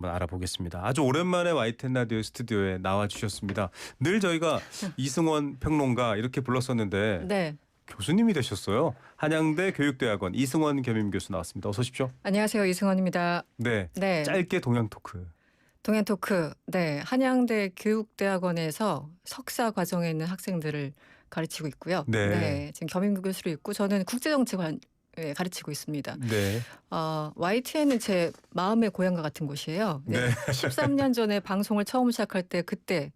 한번 알아보겠습니다. 아주 오랜만에 YTN 라디오 스튜디오에 나와주셨습니다. 늘 저희가 이승원 평론가 이렇게 불렀었는데 네. 교수님이 되셨어요. 한양대 교육대학원 이승원 겸임교수 나왔습니다. 어서 오십시오. 안녕하세요. 이승원입니다. 네. 네. 짧게 동양 토크. 동행 토크. 네. 한양대 교육대학원에서 석사 과정에 있는 학생들을 가르치고 있고요. 네. 지금 겸임교수로 있고 저는 국제정치관 가르치고 있습니다. 네. YTN은 제 마음의 고향과 같은 곳이에요. 네. 13년 전에 방송을 처음 시작할 때 그때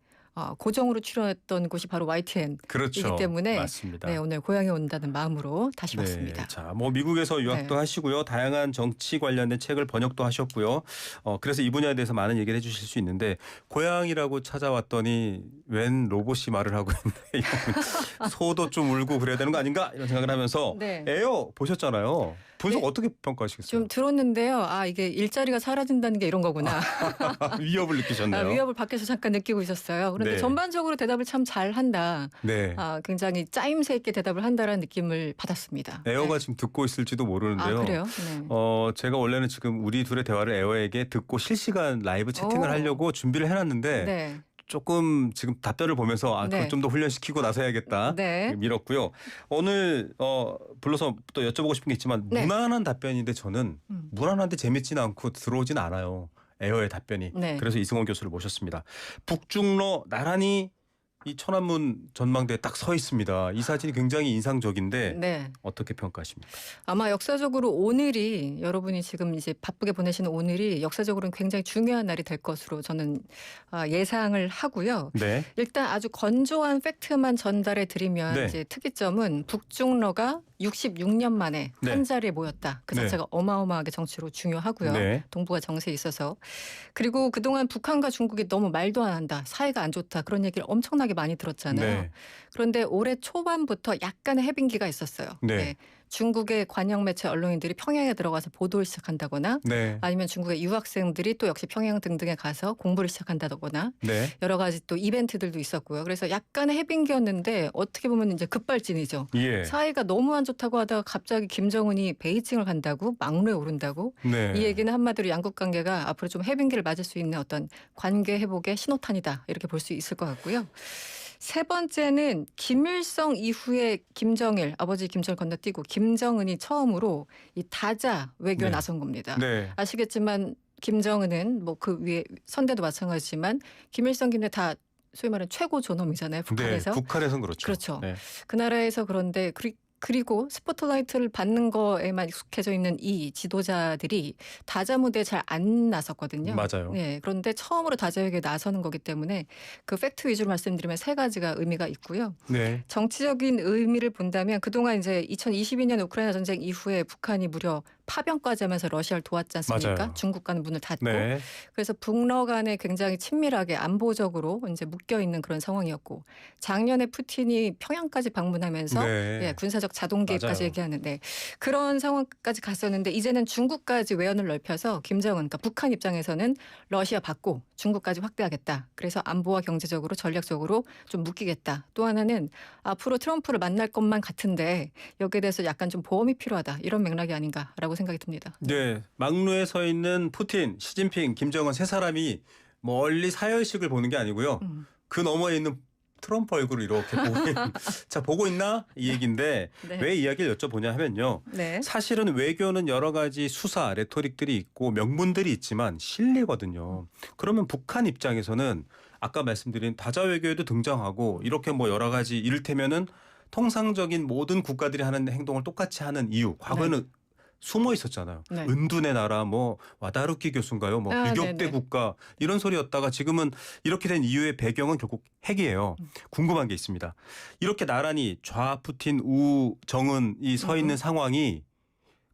고정으로 출연했던 곳이 바로 YTN이기 그렇죠. 때문에 맞습니다. 네, 오늘 고향에 온다는 마음으로 다시 네. 왔습니다. 자, 뭐 미국에서 유학도 네. 하시고요. 다양한 정치 관련된 책을 번역도 하셨고요. 그래서 이 분야에 대해서 많은 얘기를 해주실 수 있는데 고향이라고 찾아왔더니 웬 로봇이 말을 하고 있네. 소도 좀 울고 그래야 되는 거 아닌가 이런 생각을 하면서 네. 에어 보셨잖아요. 분석 네. 어떻게 평가하시겠어요? 좀 들었는데요. 이게 일자리가 사라진다는 게 이런 거구나. 위협을 느끼셨네요. 위협을 밖에서 잠깐 느끼고 있었어요. 그런데 네. 전반적으로 대답을 참 잘한다. 네. 굉장히 짜임새 있게 대답을 한다라는 느낌을 받았습니다. 에어가 네. 지금 듣고 있을지도 모르는데요. 그래요? 네. 제가 원래는 지금 우리 둘의 대화를 에어에게 듣고 실시간 라이브 채팅을 오. 하려고 준비를 해놨는데 네. 조금 지금 답변을 보면서 네. 그걸 좀 더 훈련시키고 나서 해야겠다. 네. 밀었고요. 오늘 불러서 또 여쭤보고 싶은 게 있지만 네. 무난한 답변인데 저는 무난한데 재밌지는 않고 들어오진 않아요. 에어의 답변이. 네. 그래서 이승원 교수를 모셨습니다. 북중러 나란히 이 천안문 전망대에 딱 서 있습니다. 이 사진이 굉장히 인상적인데 네. 어떻게 평가하십니까? 아마 역사적으로 오늘이 여러분이 지금 이제 바쁘게 보내시는 오늘이 역사적으로는 굉장히 중요한 날이 될 것으로 저는 예상을 하고요. 네. 일단 아주 건조한 팩트만 전달해 드리면 네. 이제 특이점은 북중러가 66년 만에 네. 한 자리에 모였다. 그 네. 자체가 어마어마하게 정치로 중요하고요. 네. 동북아 정세에 있어서. 그리고 그동안 북한과 중국이 너무 말도 안 한다. 사이가 안 좋다. 그런 얘기를 엄청나게 많이 들었잖아요. 네. 그런데 올해 초반부터 약간의 해빙기가 있었어요. 네. 중국의 관영 매체 언론인들이 평양에 들어가서 보도를 시작한다거나 네. 아니면 중국의 유학생들이 또 역시 평양 등등에 가서 공부를 시작한다거나 네. 여러 가지 또 이벤트들도 있었고요. 그래서 약간의 해빙기였는데 어떻게 보면 이제 급발진이죠. 예. 사이가 너무 안 좋다고 하다가 갑자기 김정은이 베이징을 간다고 막루에 오른다고 네. 이 얘기는 한마디로 양국 관계가 앞으로 좀 해빙기를 맞을 수 있는 어떤 관계 회복의 신호탄이다 이렇게 볼 수 있을 것 같고요. 세 번째는 김일성 이후에 김정일 아버지 김정일 건너뛰고 김정은이 처음으로 이 다자 외교에 네. 나선 겁니다. 네. 아시겠지만 김정은은 뭐 그 위에 선대도 마찬가지지만 김일성 김대 다 소위 말하는 최고 존엄이잖아요. 북한에서. 네. 북한에선 그렇죠. 그렇죠. 네. 그 나라에서 그런데 그리고 스포트라이트를 받는 거에만 익숙해져 있는 이 지도자들이 다자 무대에 잘 안 나섰거든요. 맞아요. 네, 그런데 처음으로 다자회교에 나서는 거기 때문에 그 팩트 위주로 말씀드리면 세 가지가 의미가 있고요. 네. 정치적인 의미를 본다면 그동안 이제 2022년 우크라이나 전쟁 이후에 북한이 무려 파병까지 하면서 러시아를 도왔지 않습니까? 맞아요. 중국과는 문을 닫고. 네. 그래서 북러 간에 굉장히 친밀하게 안보적으로 이제 묶여 있는 그런 상황이었고 작년에 푸틴이 평양까지 방문하면서 네. 군사적 자동 개입까지 맞아요. 얘기하는데 그런 상황까지 갔었는데 이제는 중국까지 외연을 넓혀서 김정은 그러니까 북한 입장에서는 러시아 받고 중국까지 확대하겠다. 그래서 안보와 경제적으로 전략적으로 좀 묶이겠다. 또 하나는 앞으로 트럼프를 만날 것만 같은데 여기에 대해서 약간 좀 보험이 필요하다. 이런 맥락이 아닌가라고 생각이 듭니다. 네. 막루에 서 있는 푸틴, 시진핑, 김정은 세 사람이 멀리 사열식을 보는 게 아니고요. 그 너머에 있는 트럼프 얼굴을 이렇게 보고 자 보고 있나 이 얘기인데 네. 왜 이야기를 여쭤보냐 하면요. 네. 사실은 외교는 여러 가지 수사, 레토릭들이 있고 명분들이 있지만 실리거든요. 그러면 북한 입장에서는 아까 말씀드린 다자 외교에도 등장하고 이렇게 뭐 여러 가지 이를테면은 통상적인 모든 국가들이 하는 행동을 똑같이 하는 이유. 과거에는 숨어 있었잖아요. 네. 은둔의 나라, 뭐 와다루키 교수인가요? 뭐 유격대 네네. 국가 이런 소리였다가 지금은 이렇게 된 이유의 배경은 결국 핵이에요. 궁금한 게 있습니다. 이렇게 나란히 좌 푸틴, 우 정은이 서 있는 상황이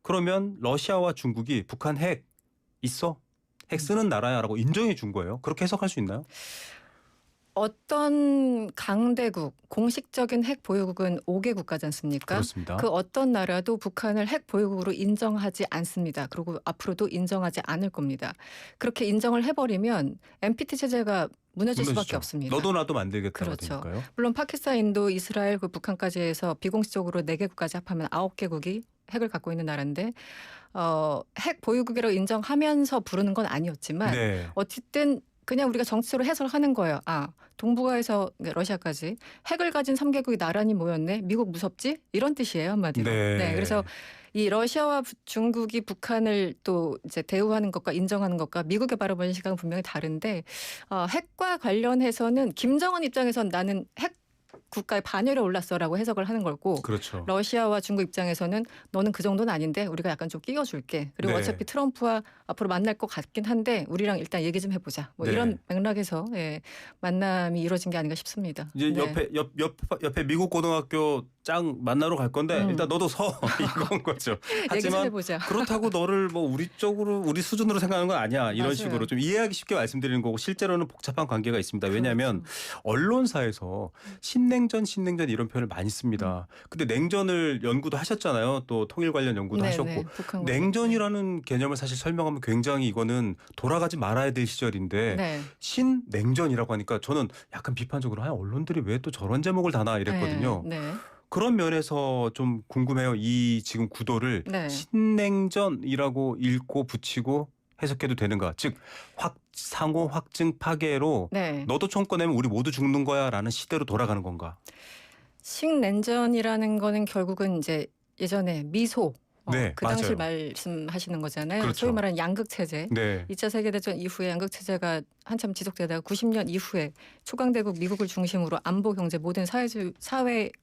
그러면 러시아와 중국이 북한 핵 있어? 핵 쓰는 나라야라고 인정해 준 거예요. 그렇게 해석할 수 있나요? 어떤 강대국, 공식적인 핵 보유국은 5개 국가지 않습니까? 그렇습니다. 그 어떤 나라도 북한을 핵 보유국으로 인정하지 않습니다. 그리고 앞으로도 인정하지 않을 겁니다. 그렇게 인정을 해버리면 NPT 체제가 무너질 수밖에 무너지죠. 없습니다. 너도 나도 만들겠다가 그렇죠. 되니까요. 물론 파키스탄, 인도, 이스라엘, 그 북한까지 해서 비공식적으로 4개국까지 합하면 9개국이 핵을 갖고 있는 나라인데 핵 보유국이라고 인정하면서 부르는 건 아니었지만 네. 어쨌든 그냥 우리가 정치적으로 해석을 하는 거예요. 아, 동북아에서 러시아까지 핵을 가진 3개국이 나란히 모였네. 미국 무섭지? 이런 뜻이에요, 한마디로. 네. 그래서 이 러시아와 중국이 북한을 또 이제 대우하는 것과 인정하는 것과 미국의 바라보는 시각은 분명히 다른데 핵과 관련해서는 김정은 입장에선 나는 핵 국가의 반열에 올랐어라고 해석을 하는 거고 그렇죠. 러시아와 중국 입장에서는 너는 그 정도는 아닌데 우리가 약간 좀 끼워줄게. 그리고 네. 어차피 트럼프와 앞으로 만날 것 같긴 한데 우리랑 일단 얘기 좀 해보자. 뭐 네. 이런 맥락에서 만남이 이루어진 게 아닌가 싶습니다. 이제 네. 옆에 미국 고등학교 짱 만나러 갈 건데 일단 너도 서 이건 거죠. 얘기 좀 하지만 해보자. 그렇다고 너를 뭐 우리 수준으로 생각하는 건 아니야. 이런 맞아요. 식으로 좀 이해하기 쉽게 말씀드리는 거고 실제로는 복잡한 관계가 있습니다. 왜냐하면 언론사에서 신냉전 이런 표현을 많이 씁니다. 근데 냉전을 연구도 하셨잖아요. 또 통일 관련 연구도 하셨고 북한 냉전이라는 개념을 사실 설명하면 굉장히 이거는 돌아가지 말아야 될 시절인데 네. 신냉전이라고 하니까 저는 약간 비판적으로 언론들이 왜 또 저런 제목을 다나 이랬거든요. 네. 그런 면에서 좀 궁금해요. 이 지금 구도를 네. 신냉전이라고 읽고 붙이고 해석해도 되는가? 즉 상호 확증 파괴로 네. 너도 총 꺼내면 우리 모두 죽는 거야라는 시대로 돌아가는 건가? 식냉전이라는 거는 결국은 이제 예전에 미소 네, 그 당시 맞아요. 말씀하시는 거잖아요. 그렇죠. 소위 말하는 양극 체제. 네. 2차 세계대전 이후에 양극 체제가 한참 지속되다가 90년 이후에 초강대국 미국을 중심으로 안보, 경제 모든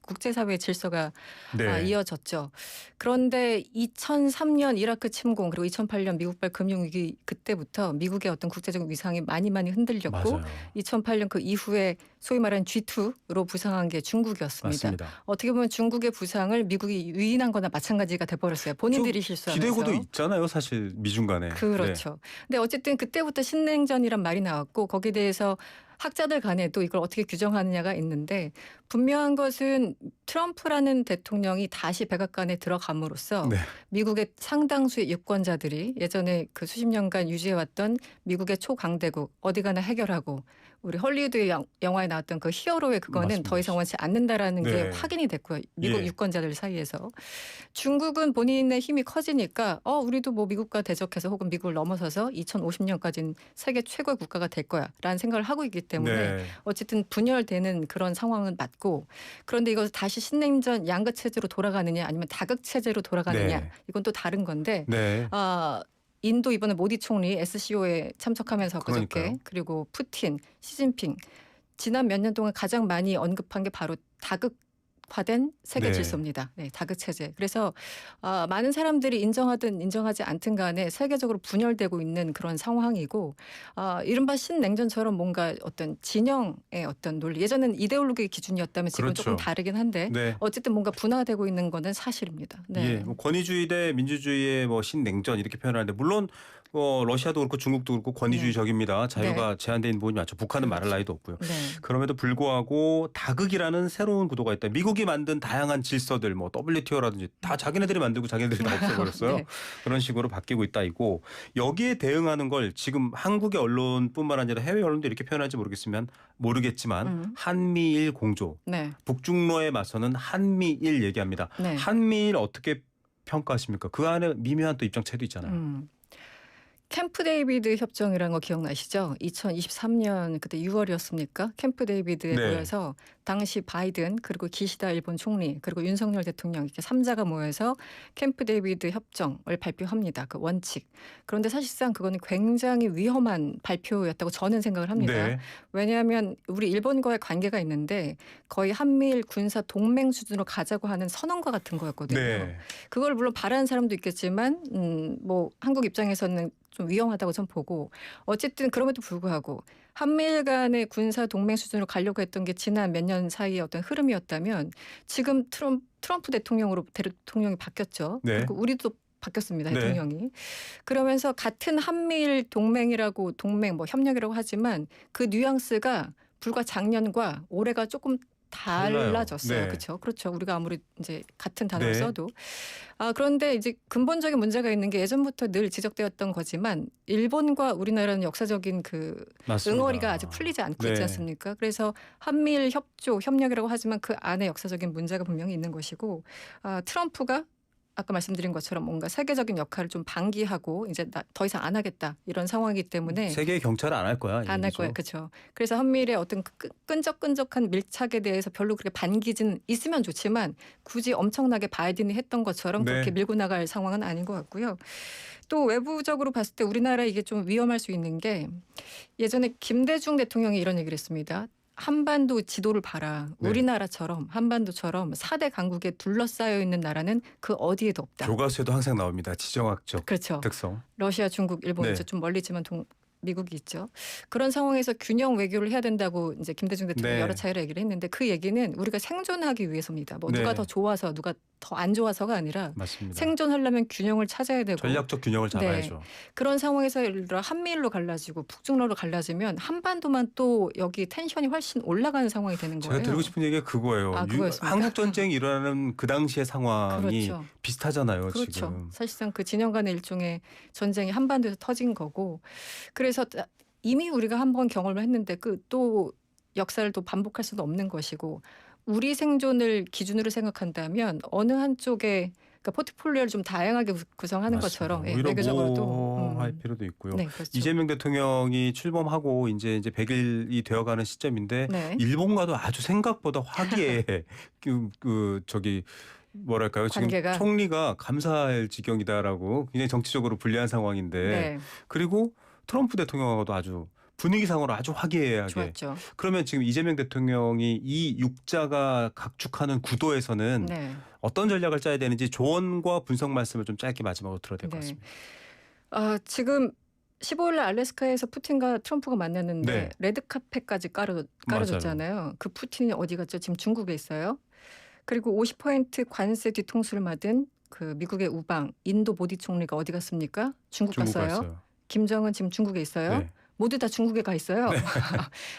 국제사회의 질서가 네. 이어졌죠. 그런데 2003년 이라크 침공 그리고 2008년 미국발 금융위기 그때부터 미국의 어떤 국제적 위상이 많이 흔들렸고 맞아요. 2008년 그 이후에 소위 말하는 G2로 부상한 게 중국이었습니다. 맞습니다. 어떻게 보면 중국의 부상을 미국이 유인한 거나 마찬가지가 돼버렸어요. 본인들이 실수하면서. 기대고도 있잖아요. 사실 미중 간에. 그렇죠. 근데 어쨌든 그때부터 신냉전이란 말이 나왔고 거기에 대해서 학자들 간에도 이걸 어떻게 규정하느냐가 있는데 분명한 것은 트럼프라는 대통령이 다시 백악관에 들어감으로써 네. 미국의 상당수의 유권자들이 예전에 그 수십 년간 유지해왔던 미국의 초강대국 어디 가나 해결하고 우리 헐리우드 영화에 나왔던 그 히어로의 그거는 맞습니다. 더 이상 원치 않는다라는 게 네. 확인이 됐고요. 미국 예. 유권자들 사이에서. 중국은 본인의 힘이 커지니까 우리도 뭐 미국과 대적해서 혹은 미국을 넘어서서 2050년까지는 세계 최고의 국가가 될 거야라는 생각을 하고 있기 때문에 네. 어쨌든 분열되는 그런 상황은 맞고 그런데 이것을 다시 신냉전 양극 체제로 돌아가느냐 아니면 다극 체제로 돌아가느냐 네. 이건 또 다른 건데 네. 인도 이번에 모디 총리 SCO에 참석하면서 그저께 그러니까요. 그리고 푸틴, 시진핑 지난 몇 년 동안 가장 많이 언급한 게 바로 다극화된 세계 네. 질서입니다. 네, 다극 체제. 그래서 많은 사람들이 인정하든 인정하지 않든 간에 세계적으로 분열되고 있는 그런 상황이고 이른바 신냉전처럼 뭔가 어떤 진영의 어떤 논리 예전엔 이데올로기의 기준이었다면 지금 그렇죠. 조금 다르긴 한데 네. 어쨌든 뭔가 분화되고 있는 거는 사실입니다. 네. 예, 뭐 권위주의 대 민주주의의 뭐 신냉전 이렇게 표현하는데 물론 러시아도 그렇고 중국도 그렇고 권위주의적입니다. 자유가 제한되어 있는 부분이 많죠. 북한은 말할 나위도 없고요. 네. 그럼에도 불구하고 다극이라는 새로운 구도가 있다. 미국이 만든 다양한 질서들 뭐 WTO라든지 다 자기네들이 만들고 자기네들이 다 없애버렸어요. 네. 그런 식으로 바뀌고 있다 이고 여기에 대응하는 걸 지금 한국의 언론뿐만 아니라 해외 언론도 이렇게 표현할지 모르겠지만 한미일 공조 네. 북중로에 맞서는 한미일 얘기합니다. 네. 한미일 어떻게 평가하십니까? 그 안에 미묘한 또 입장 차이도 있잖아요. 캠프 데이비드 협정이라는 거 기억나시죠? 2023년 그때 6월이었습니까? 캠프 데이비드에 네. 모여서 당시 바이든 그리고 기시다 일본 총리 그리고 윤석열 대통령 이렇게 3자가 모여서 캠프 데이비드 협정을 발표합니다. 그 원칙. 그런데 사실상 그거는 굉장히 위험한 발표였다고 저는 생각을 합니다. 네. 왜냐하면 우리 일본과의 관계가 있는데 거의 한미일 군사 동맹 수준으로 가자고 하는 선언과 같은 거였거든요. 네. 그걸 물론 바라는 사람도 있겠지만 뭐 한국 입장에서는 좀 위험하다고 전 보고 어쨌든 그럼에도 불구하고 한미일 간의 군사 동맹 수준으로 가려고 했던 게 지난 몇 년 사이의 어떤 흐름이었다면 지금 트럼프 대통령이 바뀌었죠. 네. 그리고 우리도 바뀌었습니다. 네. 대통령이. 그러면서 같은 한미일 동맹이라고 동맹 뭐 협력이라고 하지만 그 뉘앙스가 불과 작년과 올해가 조금 달라졌어요. 달라요. 네. 그렇죠. 그렇죠. 우리가 아무리 이제 같은 단어를 네. 써도 그런데 이제 근본적인 문제가 있는 게 예전부터 늘 지적되었던 거지만 일본과 우리나라는 역사적인 그 맞습니다. 응어리가 아직 풀리지 않고 네. 있지 않습니까? 그래서 한미일 협조 협력이라고 하지만 그 안에 역사적인 문제가 분명히 있는 것이고 트럼프가 아까 말씀드린 것처럼 뭔가 세계적인 역할을 좀 방기하고 이제 더 이상 안 하겠다 이런 상황이기 때문에 세계의 경찰은 안 할 거야. 안 할 거예요. 그렇죠. 그래서 한미일의 어떤 끈적끈적한 밀착에 대해서 별로 그렇게 반기진 있으면 좋지만 굳이 엄청나게 바이든이 했던 것처럼 네. 그렇게 밀고 나갈 상황은 아닌 것 같고요. 또 외부적으로 봤을 때 우리나라 이게 좀 위험할 수 있는 게 예전에 김대중 대통령이 이런 얘기를 했습니다. 한반도 지도를 봐라. 네. 우리나라처럼 한반도처럼 4대 강국에 둘러싸여 있는 나라는 그 어디에도 없다. 교과서에도 항상 나옵니다. 지정학적 그렇죠. 특성. 러시아, 중국, 일본 네. 이제 좀 멀리지만 미국이 있죠. 그런 상황에서 균형 외교를 해야 된다고 이제 김대중 대통령이 네. 여러 차례 얘기를 했는데 그 얘기는 우리가 생존하기 위해서입니다. 뭐 네. 누가 더 좋아서 누가 더 안 좋아서가 아니라 맞습니다. 생존하려면 균형을 찾아야 되고 전략적 균형을 잡아야죠. 그런 상황에서 예를 들어 한미일로 갈라지고 북중로로 갈라지면 한반도만 또 여기 텐션이 훨씬 올라가는 상황이 되는 거예요. 제가 드리고 싶은 얘기가 그거예요. 그거였습니까? 한국 전쟁이 일어나는 그 당시의 상황이 그렇죠. 비슷하잖아요. 그렇죠. 지금. 사실상 그 진영 간의 일종의 전쟁이 한반도에서 터진 거고 그래서 이미 우리가 한번 경험을 했는데 그 또 역사를 또 반복할 수는 없는 것이고 우리 생존을 기준으로 생각한다면 어느 한쪽에 그러니까 포트폴리오를 좀 다양하게 구성하는 맞습니다. 것처럼 오히려 외교적으로도 할 필요도 있고요. 네, 그렇죠. 이재명 대통령이 출범하고 이제 100일이 되어가는 시점인데 네. 일본과도 아주 생각보다 화기애 뭐랄까요? 지금 관계가. 총리가 감사할 지경이다라고 굉장히 정치적으로 불리한 상황인데 네, 그리고 트럼프 대통령하고도 아주 분위기상으로 아주 화기애애하게. 좋았죠. 그러면 지금 이재명 대통령이 이 육자가 각축하는 구도에서는 네. 어떤 전략을 짜야 되는지 조언과 분석 말씀을 좀 짧게 마지막으로 들어야 될 것 네. 같습니다. 지금 15일날 알래스카에서 푸틴과 트럼프가 만났는데 네. 레드카펫까지 깔아줬잖아요. 그 푸틴이 어디 갔죠? 지금 중국에 있어요. 그리고 50% 관세 뒤통수를 맞은 그 미국의 우방 인도 모디 총리가 어디 갔습니까? 중국 갔어요. 김정은 지금 중국에 있어요. 네. 모두 다 중국에 가 있어요.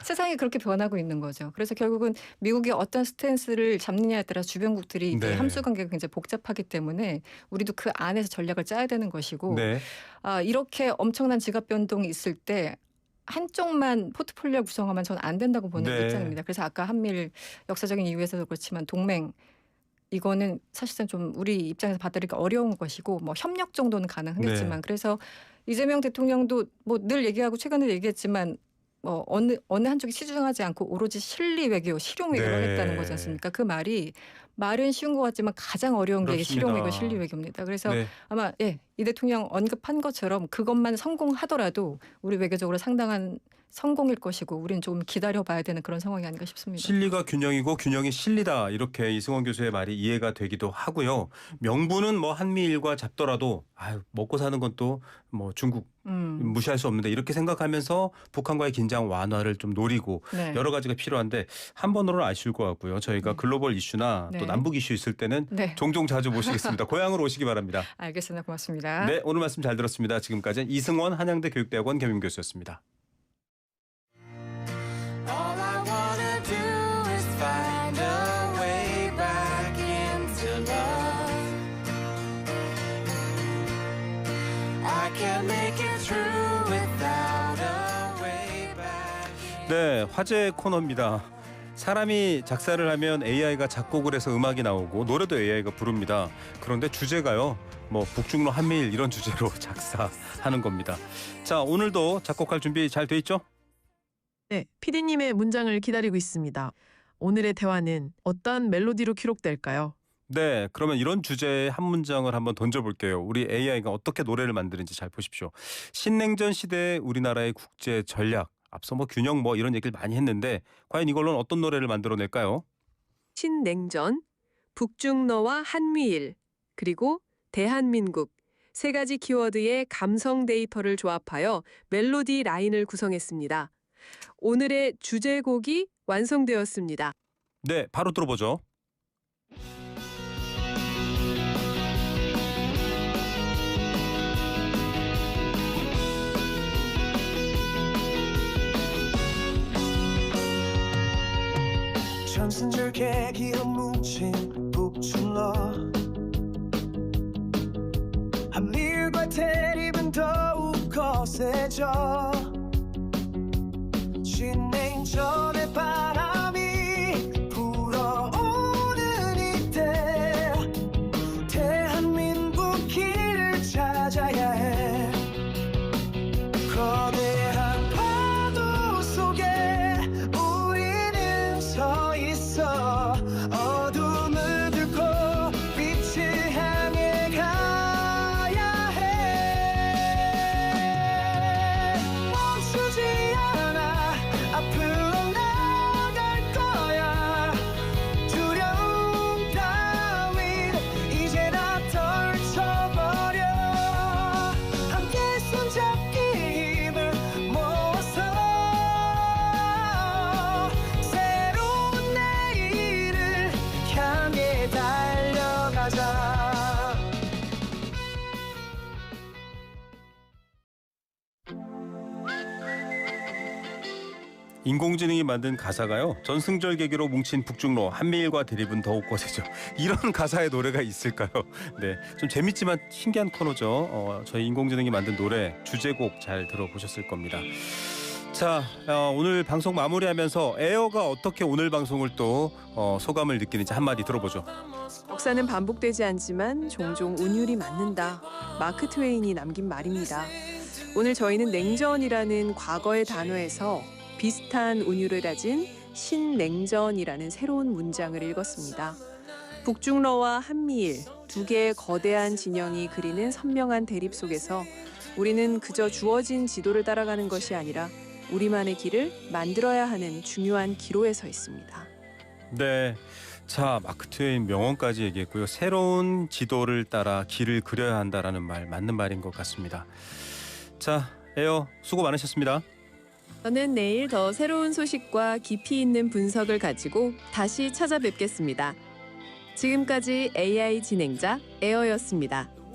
세상이 그렇게 변하고 있는 거죠. 그래서 결국은 미국이 어떤 스탠스를 잡느냐에 따라 주변국들이 이게 네. 함수 관계가 굉장히 복잡하기 때문에 우리도 그 안에서 전략을 짜야 되는 것이고 네. 이렇게 엄청난 지갑 변동이 있을 때 한쪽만 포트폴리오 구성하면 저는 안 된다고 보는 네. 입장입니다. 그래서 아까 한미일 역사적인 이유에서도 그렇지만 동맹 이거는 사실상 좀 우리 입장에서 받아들이기 어려운 것이고 뭐 협력 정도는 가능하겠지만 네. 그래서 이재명 대통령도 뭐 늘 얘기하고 최근에 얘기했지만 뭐 어느 한쪽이 치중하지 않고 오로지 실리 외교, 실용 외교를 네. 하겠다는 거지 않습니까? 그 말은 쉬운 것 같지만 가장 어려운 게 그렇습니다. 실용 외교, 실리 외교입니다. 그래서 네. 아마 이 대통령 언급한 것처럼 그것만 성공하더라도 우리 외교적으로 상당한 성공일 것이고 우리는 좀 기다려봐야 되는 그런 상황이 아닌가 싶습니다. 실리가 균형이고 균형이 실리다 이렇게 이승원 교수의 말이 이해가 되기도 하고요. 명분은 뭐 한미일과 잡더라도 먹고 사는 건 또 뭐 중국 무시할 수 없는데 이렇게 생각하면서 북한과의 긴장 완화를 좀 노리고 네. 여러 가지가 필요한데 한 번으로는 아쉬울 것 같고요. 저희가 글로벌 이슈나 네. 또 남북 이슈 있을 때는 네. 종종 자주 모시겠습니다. 고향으로 오시기 바랍니다. 알겠습니다. 고맙습니다. 네, 오늘 말씀 잘 들었습니다. 지금까지는 이승원 한양대 교육대학원 겸임 교수였습니다. All I wanna do is find a way back into love. I can't make it through without a way back. 네, 화제 코너입니다. 사람이 작사를 하면 AI가 작곡을 해서 음악이 나오고 노래도 AI가 부릅니다. 그런데 주제가요. 뭐 북중로 한미일 이런 주제로 작사하는 겁니다. 자, 오늘도 작곡할 준비 잘 돼 있죠? 네, PD님의 문장을 기다리고 있습니다. 오늘의 대화는 어떤 멜로디로 기록될까요? 네, 그러면 이런 주제의 한 문장을 한번 던져볼게요. 우리 AI가 어떻게 노래를 만드는지 잘 보십시오. 신냉전 시대의 우리나라의 국제 전략, 앞서 뭐 균형 뭐 이런 얘기를 많이 했는데 과연 이걸로는 어떤 노래를 만들어낼까요? 신냉전, 북중러와 한미일, 그리고 대한민국 세 가지 키워드의 감성 데이터를 조합하여 멜로디 라인을 구성했습니다. 오늘의 주제곡이 완성되었습니다. 네, 바로 들어보죠. 천순절개 기어 뭉친 북중러 한미일과 대립은 더욱 거세져 신냉전의 바람이 불어오는 이때 대한민국 인공지능이 만든 가사가요. 전승절 계기로 뭉친 북중로 한미일과 대립은 더욱 거세죠. 이런 가사의 노래가 있을까요? 네, 좀 재밌지만 신기한 코너죠. 저희 인공지능이 만든 노래 주제곡 잘 들어보셨을 겁니다. 자, 오늘 방송 마무리하면서 에어가 어떻게 오늘 방송을 또 소감을 느끼는지 한마디 들어보죠. 역사는 반복되지 않지만 종종 운율이 맞는다. 마크 트웨인이 남긴 말입니다. 오늘 저희는 냉전이라는 과거의 단어에서 비슷한 운율을 가진 신냉전이라는 새로운 문장을 읽었습니다. 북중러와 한미일 두 개의 거대한 진영이 그리는 선명한 대립 속에서 우리는 그저 주어진 지도를 따라가는 것이 아니라 우리만의 길을 만들어야 하는 중요한 기로에 서 있습니다. 네. 자, 마크 트웨인 명언까지 얘기했고요. 새로운 지도를 따라 길을 그려야 한다라는 말 맞는 말인 것 같습니다. 자, 에어 수고 많으셨습니다. 저는 내일 더 새로운 소식과 깊이 있는 분석을 가지고 다시 찾아뵙겠습니다. 지금까지 AI 진행자 에어였습니다.